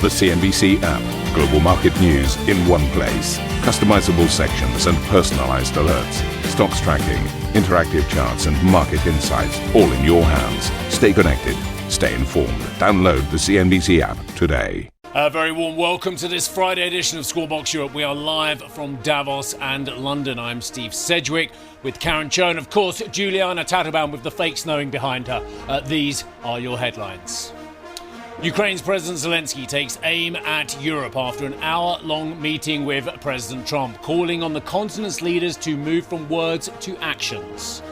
The CNBC app. Global market news in one place. Customizable sections and personalized alerts. Stocks tracking, interactive charts and market insights all in your hands. Stay connected. Stay informed. Download the CNBC app today. A very warm welcome to this Friday edition of Scorebox Europe. We are live from Davos and London. I'm Steve Sedgwick with Karen Cho and, of course, Juliana Tattlebaum with the fake snowing behind her. These are your headlines. Ukraine's President Zelenskyy takes aim at Europe after an hour-long meeting with President Trump, calling on the continent's leaders to move from words to actions.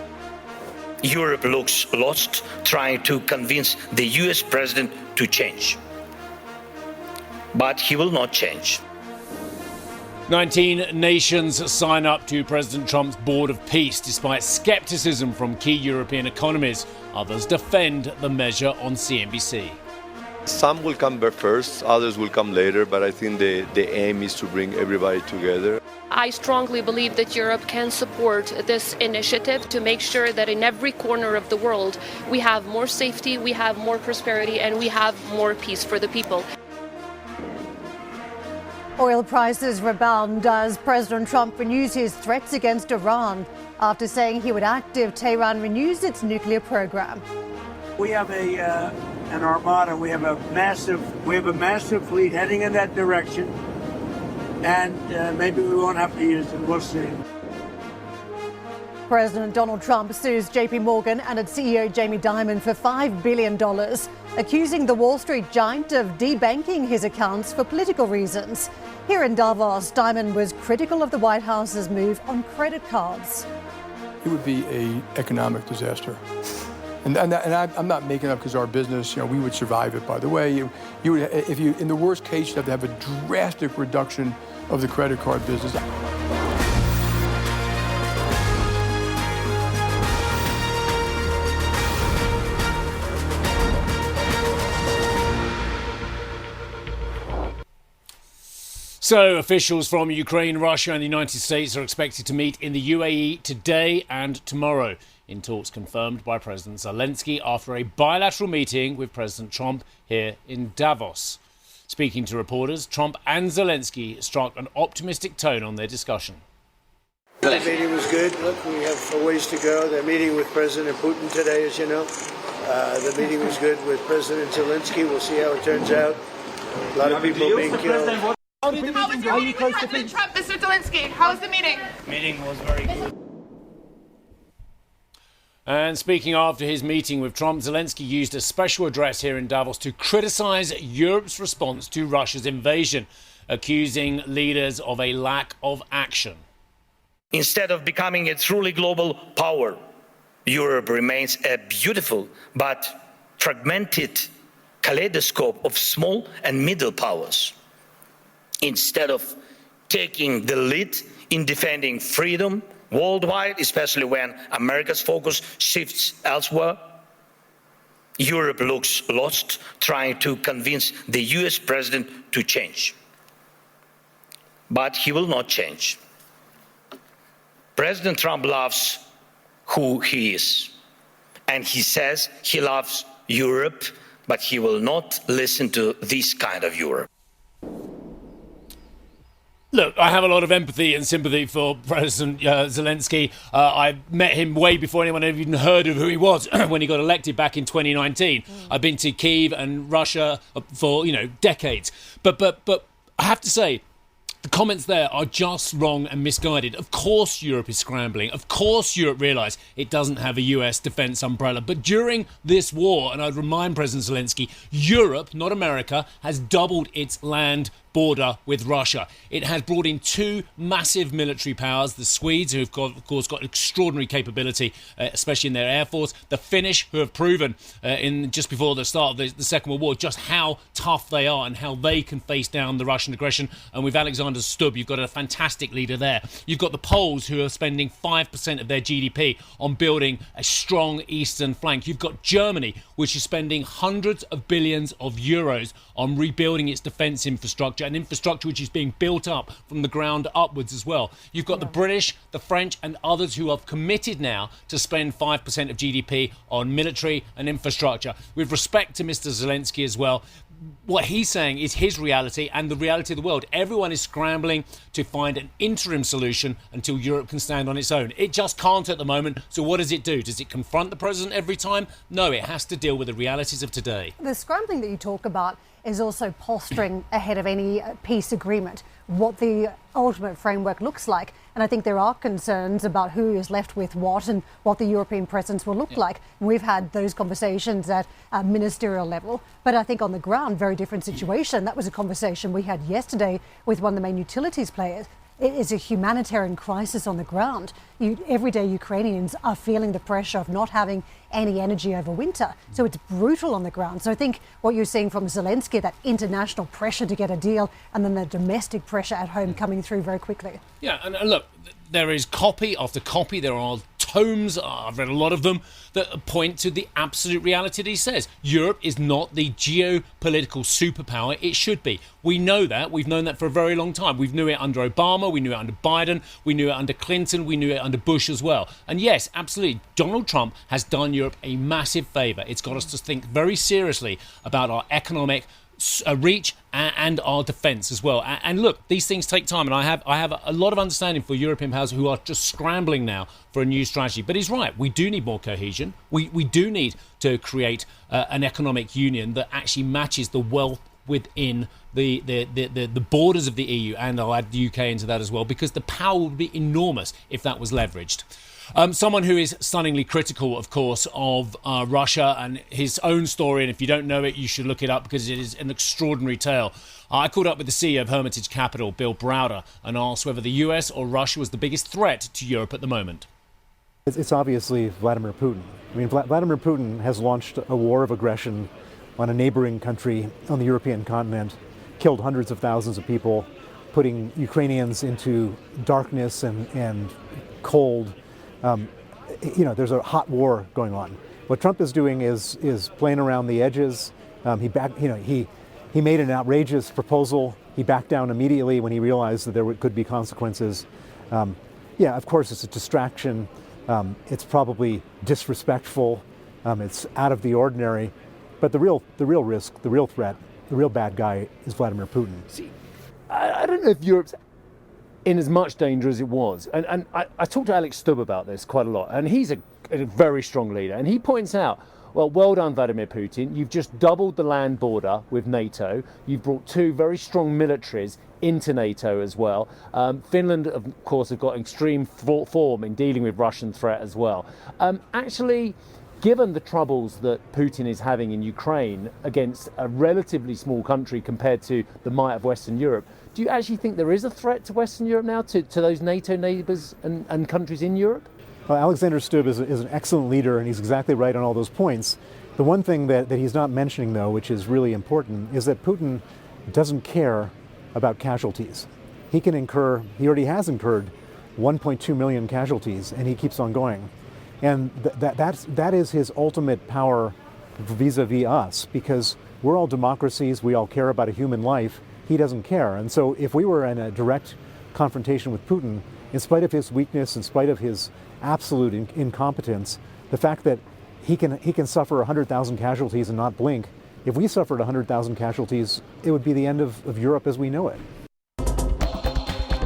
Europe looks lost, trying to convince the US president to change. But he will not change. 19 nations sign up to President Trump's Board of Peace, despite skepticism from key European economies. Others defend the measure on CNBC. Some will come first, others will come later, but I think the aim is to bring everybody together. I strongly believe that Europe can support this initiative to make sure that in every corner of the world we have more safety, we have more prosperity, and we have more peace for the people. Oil prices rebound as President Trump renews his threats against Iran after saying he would act if Tehran renews its nuclear program. We have an armada. We have a massive fleet heading in that direction, and maybe we won't have to use it. We'll see. President Donald Trump sues JP Morgan and its CEO Jamie Dimon for $5 billion, accusing the Wall Street giant of debanking his accounts for political reasons. Here in Davos, Dimon was critical of the White House's move on credit cards. It would be an economic disaster. And I'm not making up because our business, we would survive it, by the way. You would, if you, in the worst case, you'd have to have a drastic reduction of the credit card business. So, officials from Ukraine, Russia and the United States are expected to meet in the UAE today and tomorrow, in talks confirmed by President Zelenskyy after a bilateral meeting with President Trump here in Davos. Speaking to reporters, Trump and Zelenskyy struck an optimistic tone on their discussion. The meeting was good. Look, we have a ways to go. They're meeting with President Putin today, as you know. The meeting was good with President Zelenskyy. We'll see how it turns out. A lot of people being killed. How was your meeting with President Trump, Mr. Zelenskyy? How was the meeting? Meeting was very good. And speaking after his meeting with Trump, Zelenskyy used a special address here in Davos to criticize Europe's response to Russia's invasion, accusing leaders of a lack of action. Instead of becoming a truly global power, Europe remains a beautiful but fragmented kaleidoscope of small and middle powers. Instead of taking the lead in defending freedom worldwide, especially when America's focus shifts elsewhere, Europe looks lost, trying to convince the US president to change. But he will not change. President Trump loves who he is, and he says he loves Europe, but he will not listen to this kind of Europe. Look, I have a lot of empathy and sympathy for President Zelenskyy. I met him way before anyone had even heard of who he was when he got elected back in 2019. I've been to Kyiv and Russia for, decades. But I have to say, the comments there are just wrong and misguided. Of course Europe is scrambling. Of course Europe realised it doesn't have a US defence umbrella. But during this war, and I'd remind President Zelenskyy, Europe, not America, has doubled its land border with Russia. It has brought in two massive military powers, the Swedes, who have of course got extraordinary capability, especially in their air force, the Finnish, who have proven in just before the start of the Second World War just how tough they are and how they can face down the Russian aggression. And with Alexander Stubb, you've got a fantastic leader there. You've got the Poles, who are spending 5% of their GDP on building a strong eastern flank. You've got Germany, which is spending hundreds of billions of euros on rebuilding its defence infrastructure, an infrastructure which is being built up from the ground upwards as well. You've got the British, the French and others who have committed now to spend 5% of GDP on military and infrastructure. With respect to Mr. Zelenskyy as well, what he's saying is his reality and the reality of the world. Everyone is scrambling to find an interim solution until Europe can stand on its own. It just can't at the moment. So what does it do? Does it confront the president every time? No, it has to deal with the realities of today. The scrambling that you talk about is also posturing ahead of any peace agreement, what the ultimate framework looks like. And I think there are concerns about who is left with what and what the European presence will look like. And we've had those conversations at a ministerial level. But I think on the ground, very different situation. That was a conversation we had yesterday with one of the main utilities players. It is a humanitarian crisis on the ground. Everyday Ukrainians are feeling the pressure of not having any energy over winter. So it's brutal on the ground. So I think what you're seeing from Zelenskyy, that international pressure to get a deal and then the domestic pressure at home coming through very quickly. Yeah, and look, there is copy after copy. There are tomes, I've read a lot of them, that point to the absolute reality that he says. Europe is not the geopolitical superpower it should be. We know that. We've known that for a very long time. We knew it under Obama. We knew it under Biden. We knew it under Clinton. We knew it under Bush as well. And yes, absolutely, Donald Trump has done Europe a massive favour. It's got us to think very seriously about our economic reach and our defence as well. And look, these things take time, and I have a lot of understanding for European powers who are just scrambling now for a new strategy. But he's right, we do need more cohesion. We do need to create an economic union that actually matches the wealth within the borders of the EU, and I'll add the UK into that as well, because the power would be enormous if that was leveraged. Someone who is stunningly critical, of course, of Russia and his own story, and if you don't know it, you should look it up because it is an extraordinary tale. I caught up with the CEO of Hermitage Capital, Bill Browder, and asked whether the US or Russia was the biggest threat to Europe at the moment. It's obviously Vladimir Putin. I mean, Vladimir Putin has launched a war of aggression on a neighboring country on the European continent, killed hundreds of thousands of people, putting Ukrainians into darkness and cold. There's a hot war going on. What Trump is doing is playing around the edges. He made an outrageous proposal. He backed down immediately when he realized that there could be consequences. Of course, it's a distraction. It's probably disrespectful. It's out of the ordinary. But the real risk, the real threat, the real bad guy is Vladimir Putin. See, I don't know if Europe's in as much danger as it was. And I talked to Alex Stubb about this quite a lot, and he's a very strong leader. And he points out, well done, Vladimir Putin. You've just doubled the land border with NATO. You've brought two very strong militaries into NATO as well. Finland, of course, have got extreme form in dealing with Russian threat as well. Actually, given the troubles that Putin is having in Ukraine against a relatively small country compared to the might of Western Europe, do you actually think there is a threat to Western Europe now, to those NATO neighbours and countries in Europe? Well, Alexander Stubb is an excellent leader, and he's exactly right on all those points. The one thing that he's not mentioning, though, which is really important, is that Putin doesn't care about casualties. He already has incurred 1.2 million casualties, and he keeps on going. And that is his ultimate power vis-a-vis us, because we're all democracies, we all care about a human life. He doesn't care. And so if we were in a direct confrontation with Putin, in spite of his weakness, in spite of his absolute incompetence, the fact that he can suffer 100,000 casualties and not blink, if we suffered 100,000 casualties, it would be the end of Europe as we know it.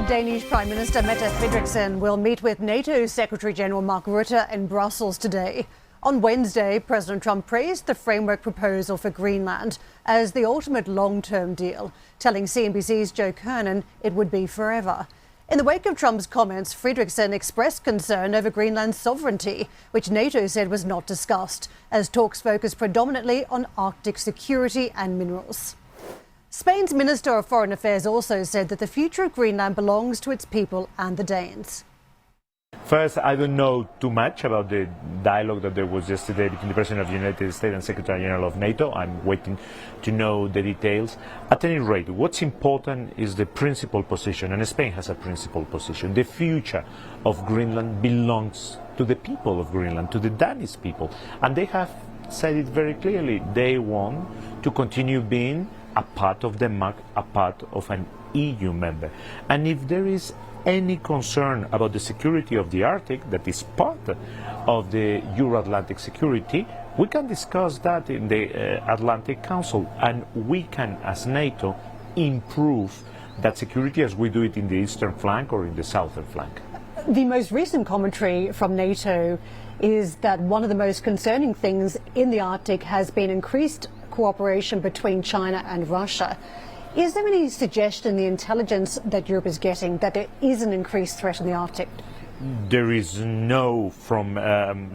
Danish Prime Minister Mette Frederiksen will meet with NATO Secretary General Mark Rutte in Brussels today. On Wednesday, President Trump praised the framework proposal for Greenland as the ultimate long-term deal, telling CNBC's Joe Kernan it would be forever. In the wake of Trump's comments, Frederiksen expressed concern over Greenland's sovereignty, which NATO said was not discussed, as talks focused predominantly on Arctic security and minerals. Spain's Minister of Foreign Affairs also said that the future of Greenland belongs to its people and the Danes. First, I don't know too much about the dialogue that there was yesterday between the President of the United States and Secretary General of NATO. I'm waiting to know the details. At any rate, what's important is the principal position, and Spain has a principal position. The future of Greenland belongs to the people of Greenland, to the Danish people. And they have said it very clearly. They want to continue being a part of Denmark, a part of an EU member. And if there is any concern about the security of the Arctic, that is part of the Euro-Atlantic security, We can discuss that in the Atlantic Council, and we can, as NATO, improve that security as we do it in the eastern flank or in the southern flank. The most recent commentary from NATO is that one of the most concerning things in the Arctic has been increased cooperation between China and Russia. Is there any suggestion, the intelligence that Europe is getting, that there is an increased threat in the Arctic? There is no from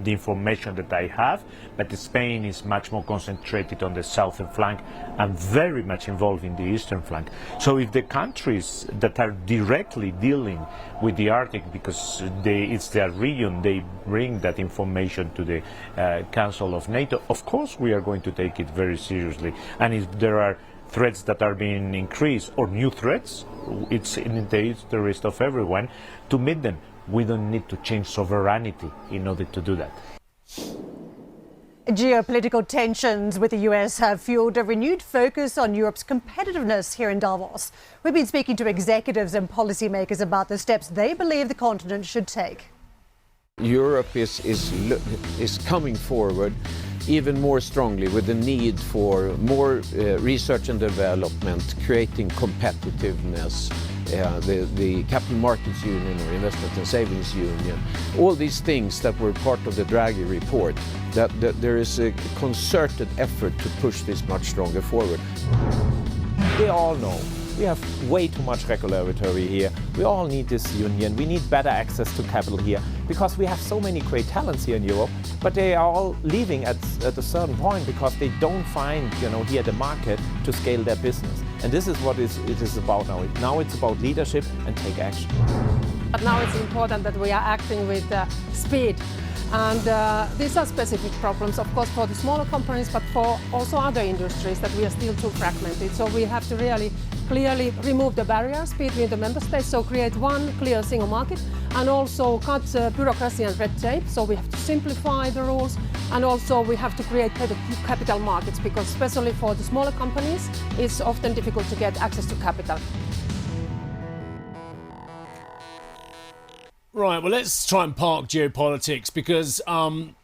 the information that I have, but Spain is much more concentrated on the southern flank and very much involved in the eastern flank. So if the countries that are directly dealing with the Arctic, because it's their region, they bring that information to the Council of NATO, of course we are going to take it very seriously. And if there are threats that are being increased or new threats, it's in the interest of everyone to meet them. We don't need to change sovereignty in order to do that. Geopolitical tensions with the US have fueled a renewed focus on Europe's competitiveness here in Davos. We've been speaking to executives and policymakers about the steps they believe the continent should take. Europe is coming forward even more strongly with the need for more research and development, creating competitiveness, the capital markets union or investment and savings union, all these things that were part of the Draghi report, that there is a concerted effort to push this much stronger forward. We all know we have way too much regulatory here. We all need this union. We need better access to capital here because we have so many great talents here in Europe, but they are all leaving at a certain point because they don't find, here the market to scale their business. And this is what it is about now. Now it's about leadership and take action. But now it's important that we are acting with speed. And these are specific problems, of course, for the smaller companies, but for also other industries that we are still too fragmented. So we have to really clearly remove the barriers between the member states, so create one clear single market, and also cut bureaucracy and red tape. So we have to simplify the rules, and also we have to create better capital markets, because especially for the smaller companies, it's often difficult to get access to capital. Right, well, let's try and park geopolitics, because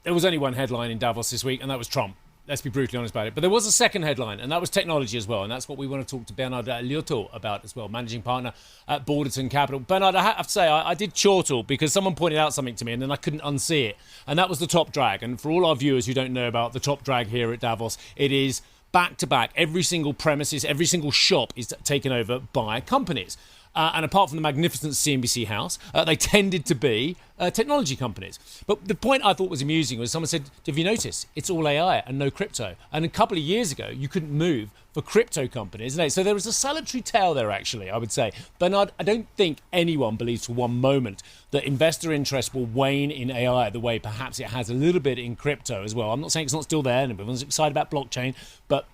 there was only one headline in Davos this week, and that was Trump. Let's be brutally honest about it. But there was a second headline, and that was technology as well. And that's what we want to talk to Bernard Liotto about as well, managing partner at Borderton Capital. Bernard, I have to say, I did chortle because someone pointed out something to me, and then I couldn't unsee it. And that was the top drag. And for all our viewers who don't know about the top drag here at Davos, it is back to back. Every single premises, every single shop is taken over by companies. And apart from the magnificent CNBC house, they tended to be technology companies. But the point I thought was amusing was someone said, have you noticed? It's all AI and no crypto. And a couple of years ago, you couldn't move for crypto companies. So there was a salutary tale there, actually, I would say. Bernard, I don't think anyone believes for one moment that investor interest will wane in AI the way perhaps it has a little bit in crypto as well. I'm not saying it's not still there, and everyone's excited about blockchain, but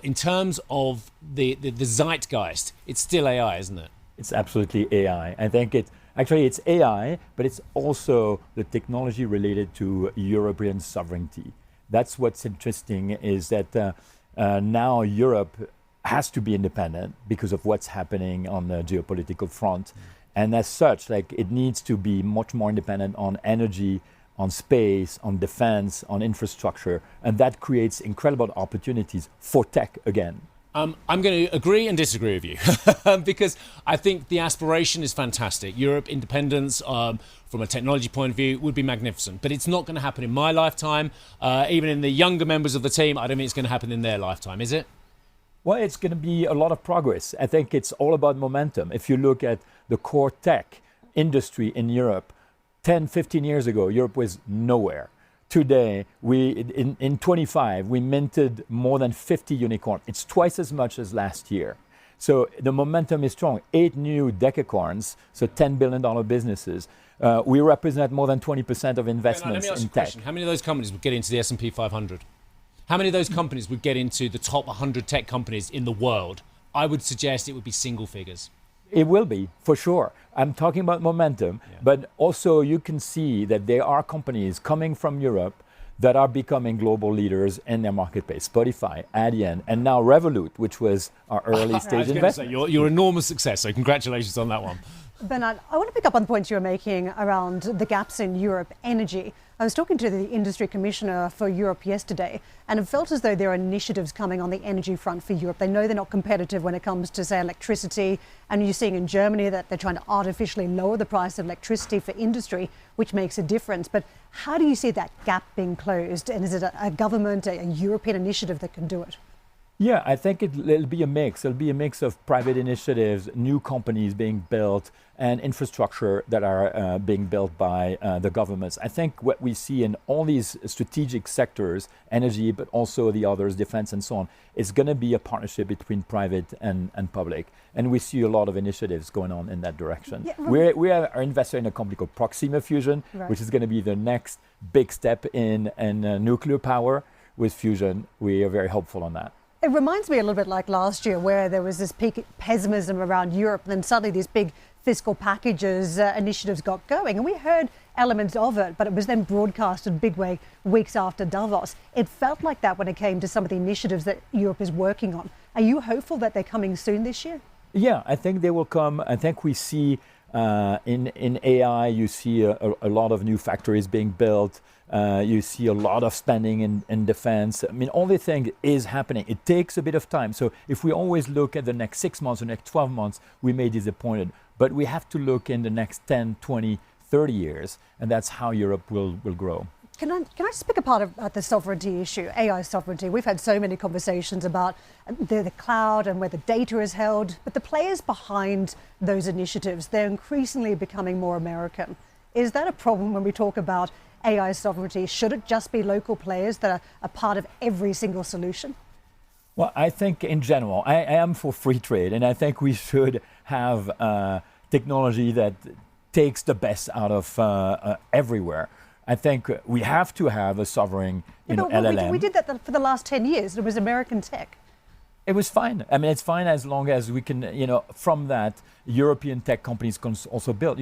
in terms of the zeitgeist, it's still AI, isn't it? It's absolutely AI. I think it's AI, but it's also the technology related to European sovereignty. That's what's interesting, is that now Europe has to be independent because of what's happening on the geopolitical front. And as such, it needs to be much more independent on energy, on space, on defense, on infrastructure. And that creates incredible opportunities for tech again. I'm going to agree and disagree with you because I think the aspiration is fantastic. Europe independence from a technology point of view would be magnificent, but it's not going to happen in my lifetime. Even in the younger members of the team, I don't think it's going to happen in their lifetime, is it? Well, it's going to be a lot of progress. I think it's all about momentum. If you look at the core tech industry in Europe, 10, 15 years ago, Europe was nowhere. Today, in 25, we minted more than 50 unicorns. It's twice as much as last year. So the momentum is strong. 8 new decacorns, so $10 billion businesses. We represent more than 20% of investments in tech. How many of those companies would get into the S&P 500? How many of those companies would get into the top 100 tech companies in the world? I would suggest it would be single figures. It will be, for sure. I'm talking about momentum, but also you can see that there are companies coming from Europe that are becoming global leaders in their marketplace. Spotify, Adyen, and now Revolut, which was our early stage investment. Your enormous success, so congratulations on that one. Bernard, I want to pick up on the points you were making around the gaps in Europe energy. I was talking to the industry commissioner for Europe yesterday, and it felt as though there are initiatives coming on the energy front for Europe. They know they're not competitive when it comes to, say, electricity. And you're seeing in Germany that they're trying to artificially lower the price of electricity for industry, which makes a difference. But how do you see that gap being closed? And is it a government, a European initiative that can do it? Yeah, I think it'll be a mix. It'll be a mix of private initiatives, new companies being built, and infrastructure that are being built by the governments. I think what we see in all these strategic sectors, energy, but also the others, defense and so on, is going to be a partnership between private and public. And we see a lot of initiatives going on in that direction. Yeah, we are invested in a company called Proxima Fusion, right, which is going to be the next big step in nuclear power. With fusion, we are very hopeful on that. It reminds me a little bit like last year, where there was this peak pessimism around Europe, and then suddenly these big fiscal packages, initiatives got going, and we heard elements of it, but it was then broadcasted big way weeks after Davos. It felt like that when it came to some of the initiatives that Europe is working on. Are you hopeful that they're coming soon this year? Yeah, I think they will come. I think we see in AI, you see a lot of new factories being built. You see a lot of spending in defense. I mean, all the thing is happening. It takes a bit of time. So if we always look at the next 6 months or next 12 months, we may be disappointed. But we have to look in the next 10, 20, 30 years, and that's how Europe will grow. Can I just pick apart about the sovereignty issue, AI sovereignty? We've had so many conversations about the cloud and where the data is held, but the players behind those initiatives, they're increasingly becoming more American. Is that a problem when we talk about AI sovereignty? Should it just be local players that are a part of every single solution? Well, I think in general, I am for free trade, and I think we should have technology that takes the best out of everywhere. I think we have to have a sovereign LLM. We did that for the last 10 years. It was American tech. It was fine. I mean, it's fine as long as we can, from that, European tech companies can also build.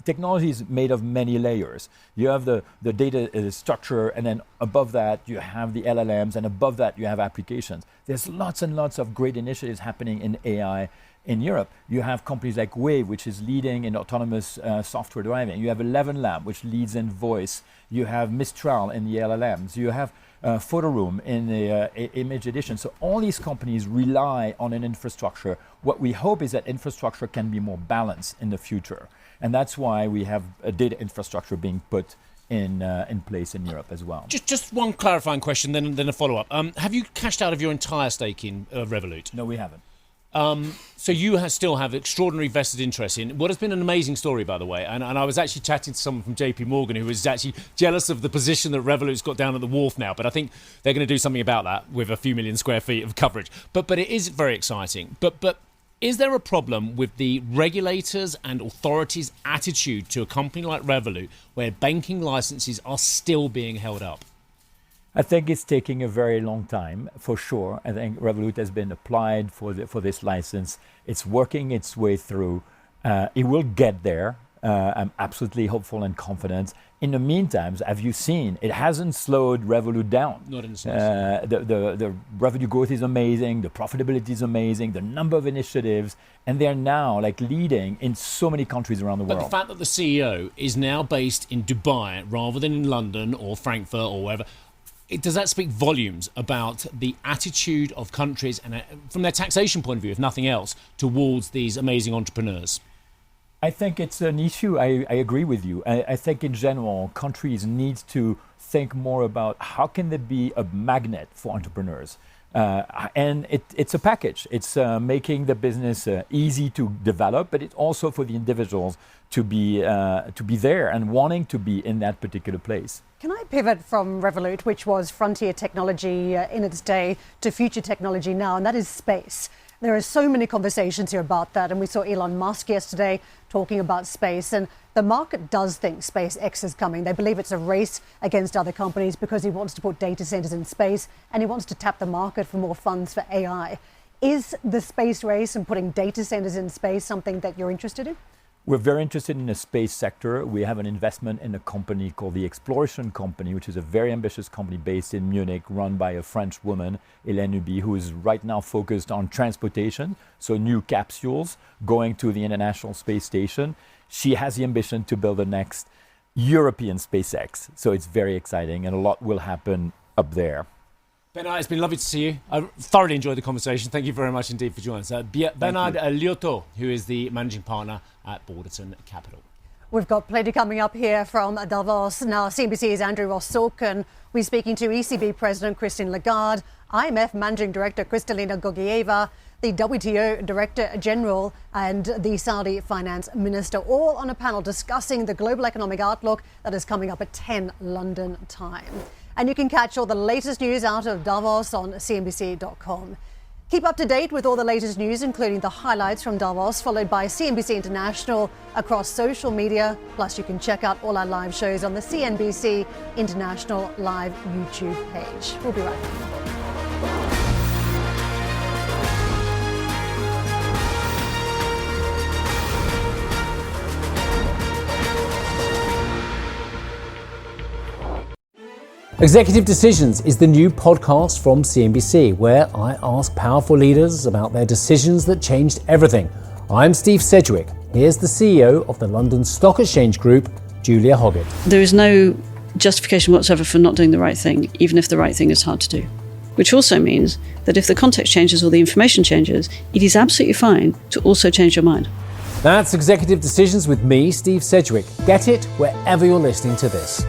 Technology is made of many layers. You have the data structure, and then above that, you have the LLMs, and above that, you have applications. There's lots and lots of great initiatives happening in AI in Europe. You have companies like Wave, which is leading in autonomous software driving. You have 11 Lab, which leads in voice. You have Mistral in the LLMs. You have Photoroom in the image edition. So all these companies rely on an infrastructure. What we hope is that infrastructure can be more balanced in the future. And that's why we have a data infrastructure being put in place in Europe as well. Just one clarifying question, then a follow-up. Have you cashed out of your entire stake in Revolut? No, we haven't. So you still have extraordinary vested interest in what has been an amazing story, by the way. And I was actually chatting to someone from JP Morgan who was actually jealous of the position that Revolut's got down at the wharf now. But I think they're going to do something about that with a few million square feet of coverage. But it is very exciting. But is there a problem with the regulators and authorities' attitude to a company like Revolut, where banking licenses are still being held up? I think it's taking a very long time, for sure. I think Revolut has been applied for this license. It's working its way through. It will get there. I'm absolutely hopeful and confident. In the meantime, as you've seen, it hasn't slowed Revolut down. Not in the slightest. The revenue growth is amazing. The profitability is amazing. The number of initiatives, and they're now leading in so many countries around the world. But the fact that the CEO is now based in Dubai rather than in London or Frankfurt or wherever, does that speak volumes about the attitude of countries and from their taxation point of view, if nothing else, towards these amazing entrepreneurs? I think it's an issue. I agree with you. I think in general, countries need to think more about how can they be a magnet for entrepreneurs. And it's a package. It's making the business easy to develop, but it's also for the individuals to be there and wanting to be in that particular place. Can I pivot from Revolut, which was frontier technology in its day, to future technology now, and that is space? There are so many conversations here about that, and we saw Elon Musk yesterday talking about space, and the market does think SpaceX is coming. They believe it's a race against other companies because he wants to put data centers in space, and he wants to tap the market for more funds for AI. Is the space race and putting data centers in space something that you're interested in? We're very interested in the space sector. We have an investment in a company called the Exploration Company, which is a very ambitious company based in Munich, run by a French woman, Hélène Huby, who is right now focused on transportation, so new capsules going to the International Space Station. She has the ambition to build the next European SpaceX. So it's very exciting, and a lot will happen up there. Bernard, it's been lovely to see you. I thoroughly enjoyed the conversation. Thank you very much indeed for joining us. Bernard Liotto, who is the managing partner at Borderton Capital. We've got plenty coming up here from Davos. Now, CNBC's Andrew Ross-Salk, and we're speaking to ECB President Christine Lagarde, IMF Managing Director Kristalina Georgieva, the WTO Director General and the Saudi Finance Minister, all on a panel discussing the global economic outlook that is coming up at 10 London time. And you can catch all the latest news out of Davos on CNBC.com. Keep up to date with all the latest news, including the highlights from Davos, followed by CNBC International across social media. Plus, you can check out all our live shows on the CNBC International Live YouTube page. We'll be right back. Executive Decisions is the new podcast from CNBC, where I ask powerful leaders about their decisions that changed everything. I'm Steve Sedgwick. Here's the CEO of the London Stock Exchange Group, Julia Hoggett. There is no justification whatsoever for not doing the right thing, even if the right thing is hard to do. Which also means that if the context changes or the information changes, it is absolutely fine to also change your mind. That's Executive Decisions with me, Steve Sedgwick. Get it wherever you're listening to this.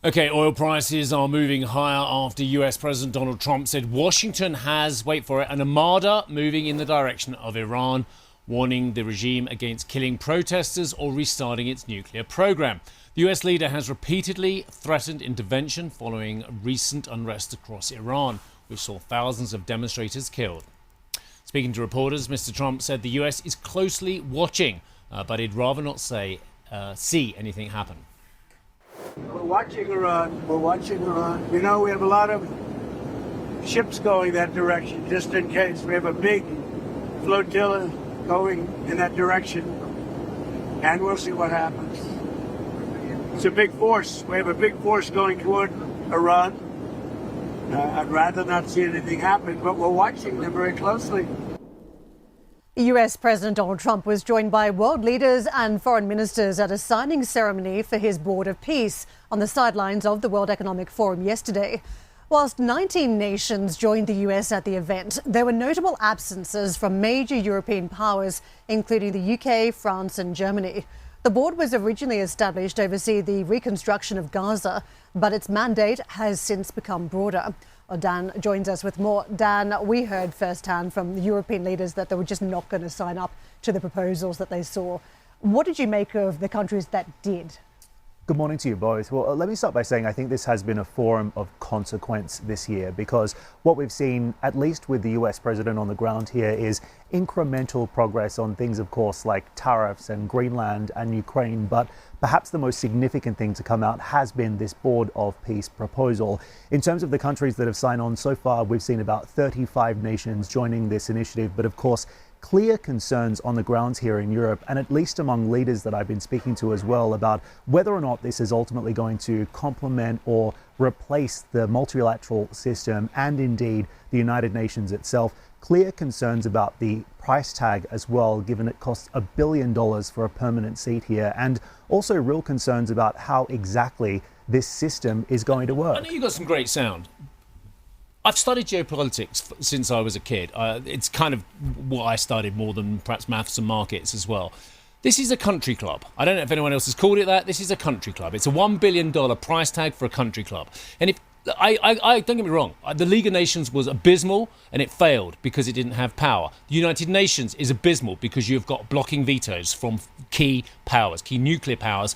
Okay, oil prices are moving higher after US President Donald Trump said Washington has, wait for it, an armada moving in the direction of Iran, warning the regime against killing protesters or restarting its nuclear program. The US leader has repeatedly threatened intervention following recent unrest across Iran, which saw thousands of demonstrators killed. Speaking to reporters, Mr. Trump said the US is closely watching, but he'd rather not see anything happen. We're watching Iran. We're watching Iran. You know, we have a lot of ships going that direction, just in case. We have a big flotilla going in that direction, and we'll see what happens. It's a big force. We have a big force going toward Iran. I'd rather not see anything happen, but we're watching them very closely. US President Donald Trump was joined by world leaders and foreign ministers at a signing ceremony for his Board of Peace on the sidelines of the World Economic Forum yesterday. Whilst 19 nations joined the US at the event, there were notable absences from major European powers, including the UK, France and Germany. The board was originally established to oversee the reconstruction of Gaza, but its mandate has since become broader. Dan joins us with more. Dan, we heard firsthand from the European leaders that they were just not going to sign up to the proposals that they saw. What did you make of the countries that did? Good morning to you both. Well, let me start by saying I think this has been a forum of consequence this year, because what we've seen, at least with the US president on the ground here, is incremental progress on things, of course, like tariffs and Greenland and Ukraine. But perhaps the most significant thing to come out has been this Board of Peace proposal. In terms of the countries that have signed on so far, we've seen about 35 nations joining this initiative. But of course, clear concerns on the grounds here in Europe, and at least among leaders that I've been speaking to as well, about whether or not this is ultimately going to complement or replace the multilateral system and indeed the United Nations itself. Clear concerns about the price tag as well, given it costs $1 billion for a permanent seat here, and also real concerns about how exactly this system is going to work. I know you've got some great sound. I've studied geopolitics since I was a kid. It's kind of what I studied more than perhaps maths and markets as well. This is a country club. I don't know if anyone else has called it that. This is a country club. It's a $1 billion price tag for a country club. And if I don't get me wrong, the League of Nations was abysmal and it failed because it didn't have power. The United Nations is abysmal because you've got blocking vetoes from key powers, key nuclear powers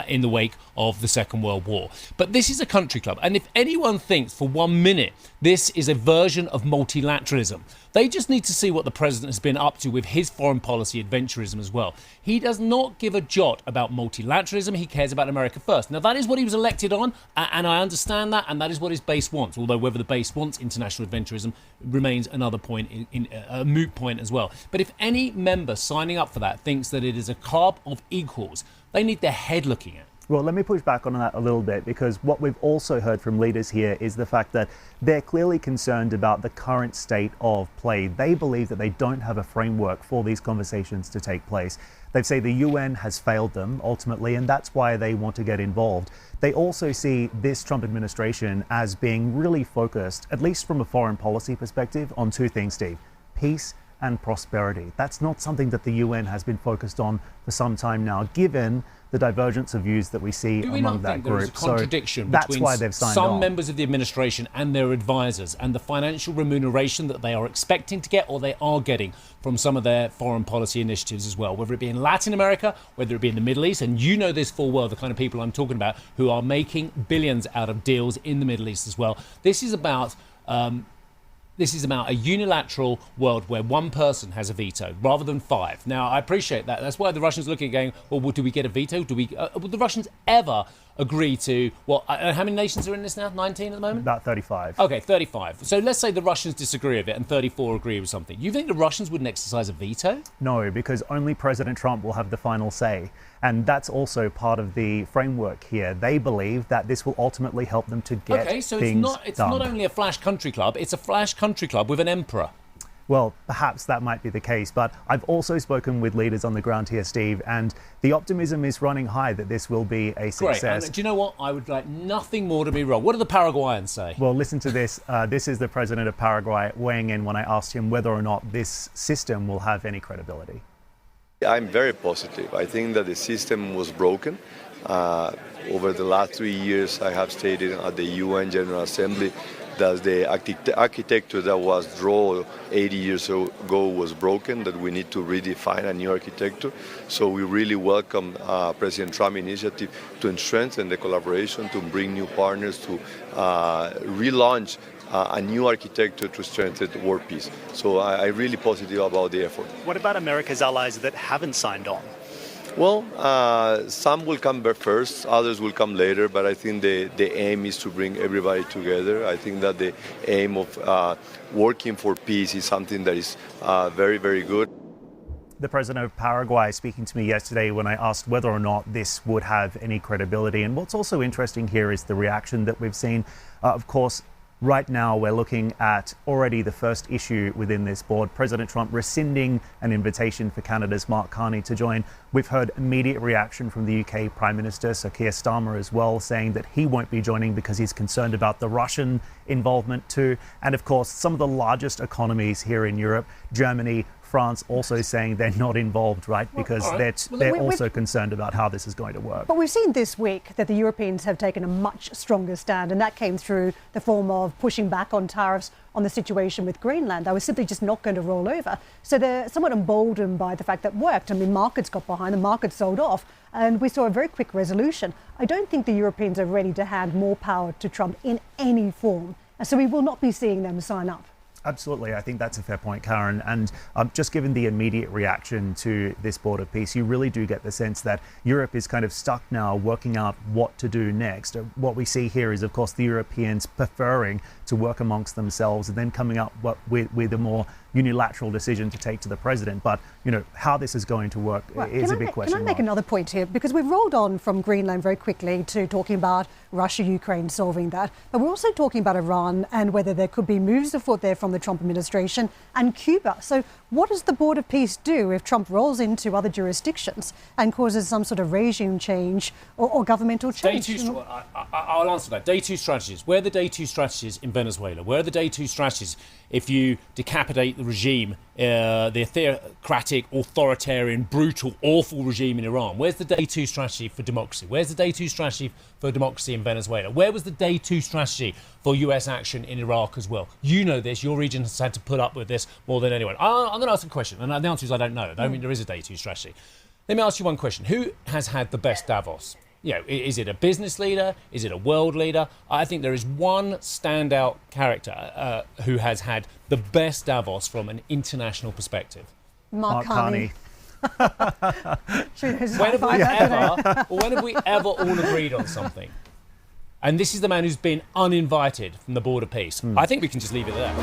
in the wake of the Second World War. But this is a country club. And if anyone thinks for 1 minute This is a version of multilateralism. They just need to see what the president has been up to with his foreign policy adventurism as well. He does not give a jot about multilateralism. He cares about America first. Now, that is what he was elected on, and I understand that, and that is what his base wants, although whether the base wants international adventurism remains another point, a moot point as well. But if any member signing up for that thinks that it is a club of equals, they need their head looking at. Well, let me push back on that a little bit, because what we've also heard from leaders here is the fact that they're clearly concerned about the current state of play. They believe that they don't have a framework for these conversations to take place. They say the UN has failed them ultimately, and that's why they want to get involved. They also see this Trump administration as being really focused, at least from a foreign policy perspective, on two things, Steve: peace and prosperity. That's not something that the UN has been focused on for some time now, given the divergence of views that we see among that group. There is a contradiction that's between why they've signed some on. members of the administration and their advisors and the financial remuneration that they are expecting to get or they are getting from some of their foreign policy initiatives as well, whether it be in Latin America, whether it be in the Middle East. And you know this full well, the kind of people I'm talking about who are making billions out of deals in the Middle East as well. This is about a unilateral world where one person has a veto rather than five. Now, I appreciate that. That's why the Russians are looking at going, well, do we get a veto? Would the Russians ever agree to, how many nations are in this now? 19 at the moment? About 35. Okay, 35. So let's say the Russians disagree with it and 34 agree with something. You think the Russians wouldn't exercise a veto? No, because only President Trump will have the final say. And that's also part of the framework here. They believe that this will ultimately help them to get okay, so things it's done. not only a flash country club, it's a flash country club with an emperor. Well, perhaps that might be the case, but I've also spoken with leaders on the ground here, Steve, and the optimism is running high that this will be a success. Great. And do you know what? I would like nothing more to be wrong. What do the Paraguayans say? Well, listen to this. This is the president of Paraguay weighing in when I asked him whether or not this system will have any credibility. I'm very positive. I think that the system was broken. Over the last 3 years, I have stated at the UN General Assembly that the architecture that was drawn 80 years ago was broken, that we need to redefine a new architecture. So we really welcome President Trump's initiative to strengthen the collaboration, to bring new partners, to relaunch a new architecture to strengthen the world peace. So I'm really positive about the effort. What about America's allies that haven't signed on? Well, some will come first, others will come later, but I think the aim is to bring everybody together. I think that the aim of working for peace is something that is very, very good. The president of Paraguay speaking to me yesterday when I asked whether or not this would have any credibility. And what's also interesting here is the reaction that we've seen. Of course, right now, we're looking at already the first issue within this board, President Trump rescinding an invitation for Canada's Mark Carney to join. We've heard immediate reaction from the UK Prime Minister, Sir Keir Starmer, as well, saying that he won't be joining because he's concerned about the Russian involvement too. And of course, some of the largest economies here in Europe, Germany, France, also saying they're not involved, right? Because they're also concerned about how this is going to work. But we've seen this week that the Europeans have taken a much stronger stand, and that came through the form of pushing back on tariffs on the situation with Greenland. They were simply just not going to roll over. So they're somewhat emboldened by the fact that worked. I mean, markets got behind, the market sold off, and we saw a very quick resolution. I don't think the Europeans are ready to hand more power to Trump in any form. And so we will not be seeing them sign up. Absolutely. I think that's a fair point, Karen. And just given the immediate reaction to this Board of Peace, you really do get the sense that Europe is kind of stuck now working out what to do next. What we see here is, of course, the Europeans preferring to work amongst themselves and then coming up with a more unilateral decision to take to the president. But, you know, how this is going to work is a big question. Can I make another point here? Because we've rolled on from Greenland very quickly to talking about Russia, Ukraine, solving that. But we're also talking about Iran and whether there could be moves afoot there from the Trump administration and Cuba. So what does the Board of Peace do if Trump rolls into other jurisdictions and causes some sort of regime change or governmental change? I'll answer that. Day two strategies. Where are the day two strategies in Venezuela? Where are the day two strategies if you decapitate the regime, the theocratic, authoritarian, brutal, awful regime in Iran? Where's the day two strategy for democracy? Where's the day two strategy for democracy in Venezuela? Where was the day two strategy for US action in Iraq as well? You know this. Your region has had to put up with this more than anyone. I'm going to ask a question, and the answer is I don't know. I don't mean there is a day two strategy. Let me ask you one question. Who has had the best Davos? You know, is it a business leader? Is it a world leader? I think there is one standout character who has had the best Davos from an international perspective. Mark Carney. When have we ever all agreed on something? And this is the man who's been uninvited from the Board of Peace. I think we can just leave it there.